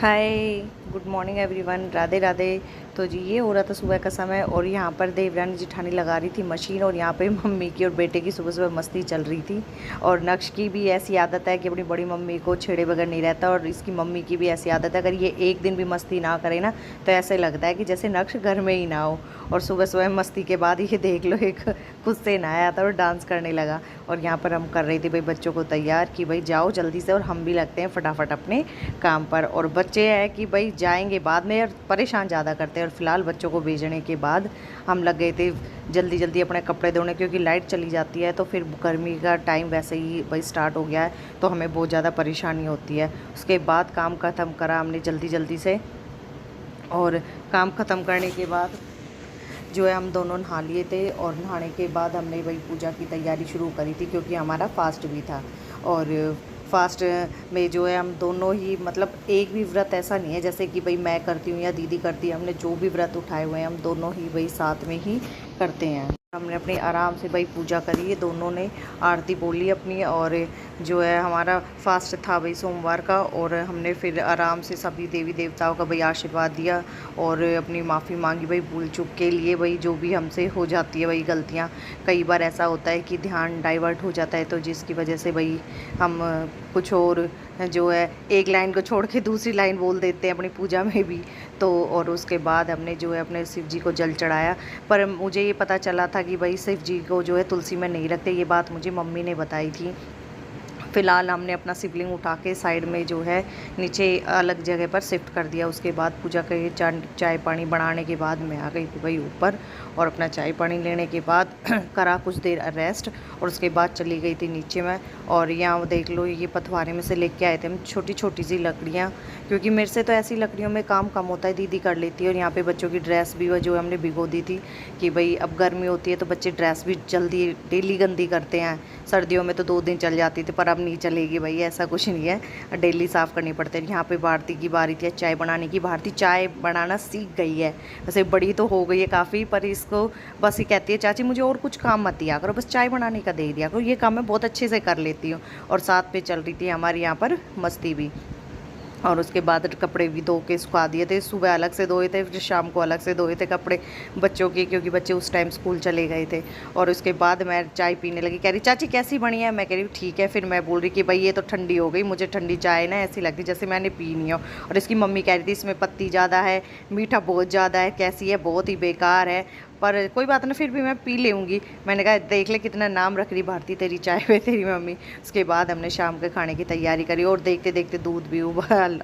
हाय, good morning everyone, Radhe Radhe. तो जी ये हो रहा था सुबह का समय और यहाँ पर देवरानी जिठानी लगा रही थी मशीन और यहाँ पे मम्मी की और बेटे की सुबह सुबह मस्ती चल रही थी। और नक्श की भी ऐसी आदत है कि अपनी बड़ी मम्मी को छेड़े बगैर नहीं रहता और इसकी मम्मी की भी ऐसी आदत है, अगर ये एक दिन भी मस्ती ना करे ना तो ऐसे लगता है कि जैसे नक्श घर में ही ना हो। और सुबह सुबह मस्ती के बाद ये देख लो एक खुद से नहाया था और डांस करने लगा। और यहाँ पर हम कर रही थी भाई बच्चों को तैयार कि भाई जाओ जल्दी से, और हम भी लगते हैं फटाफट अपने काम पर। और बच्चे हैं कि भाई जाएंगे बाद में और परेशान ज़्यादा करते हैं। और फिलहाल बच्चों को भेजने के बाद हम लग गए थे जल्दी जल्दी अपने कपड़े धोने, क्योंकि लाइट चली जाती है तो फिर गर्मी का टाइम वैसे ही भाई स्टार्ट हो गया है तो हमें बहुत ज़्यादा परेशानी होती है। उसके बाद काम ख़त्म करा हमने जल्दी जल्दी से, और काम ख़त्म करने के बाद जो है हम दोनों नहा लिए थे। और नहाने के बाद हमने वही पूजा की तैयारी शुरू करी थी, क्योंकि हमारा फास्ट भी था। और फास्ट में जो है हम दोनों ही, मतलब एक भी व्रत ऐसा नहीं है जैसे कि भाई मैं करती हूँ या दीदी करती है, हमने जो भी व्रत उठाए हुए हैं हम दोनों ही भाई साथ में ही करते हैं। हमने अपनी आराम से भाई पूजा करी है, दोनों ने आरती बोली अपनी। और जो है हमारा फास्ट था भाई सोमवार का, और हमने फिर आराम से सभी देवी देवताओं का भाई आशीर्वाद दिया और अपनी माफ़ी मांगी भाई भूल चूक के लिए, भाई जो भी हमसे हो जाती है भाई गलतियाँ। कई बार ऐसा होता है कि ध्यान डाइवर्ट हो जाता है तो जिसकी वजह से भाई हम कुछ और जो है एक लाइन को छोड़ के दूसरी लाइन बोल देते हैं अपनी पूजा में भी। तो और उसके बाद हमने जो है अपने शिव जी को जल चढ़ाया। पर मुझे ये पता चला था कि भाई शिव जी को जो है तुलसी में नहीं रखते, ये बात मुझे मम्मी ने बताई थी। फ़िलहाल हमने अपना शिवलिंग उठा के साइड में जो है नीचे अलग जगह पर शिफ्ट कर दिया। उसके बाद पूजा के चाय पानी बनाने के बाद मैं आ गई थी भाई ऊपर, और अपना चाय पानी लेने के बाद करा कुछ देर रेस्ट, और उसके बाद चली गई थी नीचे में। और यहाँ देख लो ये पथवारे में से लेके आए थे हम छोटी छोटी सी लकड़ियाँ, क्योंकि मेरे से तो ऐसी लकड़ियों में काम कम होता है, दीदी कर लेती है। और यहाँ पे बच्चों की ड्रेस भी जो हमने भिगो दी थी कि भाई अब गर्मी होती है तो बच्चे ड्रेस भी जल्दी डेली गंदी करते हैं। सर्दियों में तो 2 दिन चल जाती थी, पर अब नहीं चलेगी भाई, ऐसा कुछ नहीं है, डेली साफ़ करनी पड़ती है। यहाँ पे भारती की बारी थी चाय बनाने की। भारती चाय बनाना सीख गई है, वैसे बड़ी तो हो गई है काफ़ी, पर इसको बस ये कहती है चाची मुझे और कुछ काम मत दिया करो, बस चाय बनाने का दे दिया करो, ये काम मैं बहुत अच्छे से कर लेती हूँ। और साथ पे चल रही थी हमारे यहाँ पर मस्ती भी। और उसके बाद कपड़े भी धो के सुखा दिए थे, सुबह अलग से धोए थे फिर शाम को अलग से धोए थे कपड़े बच्चों के, क्योंकि बच्चे उस टाइम स्कूल चले गए थे। और उसके बाद मैं चाय पीने लगी, कह रही चाची कैसी बनी है, मैं कह रही ठीक है। फिर मैं बोल रही कि भाई ये तो ठंडी हो गई, मुझे ठंडी चाय ना ऐसी लगती जैसे मैंने पी नहीं हो। और इसकी मम्मी कह रही थी इसमें पत्ती ज़्यादा है, मीठा बहुत ज़्यादा है, कैसी है, बहुत ही बेकार है, पर कोई बात ना फिर भी मैं पी लेंगी। मैंने कहा देख ले कितना नाम रख रही भारती तेरी चाय पे तेरी मम्मी। उसके बाद हमने शाम के खाने की तैयारी करी और देखते देखते दूध भी उबाल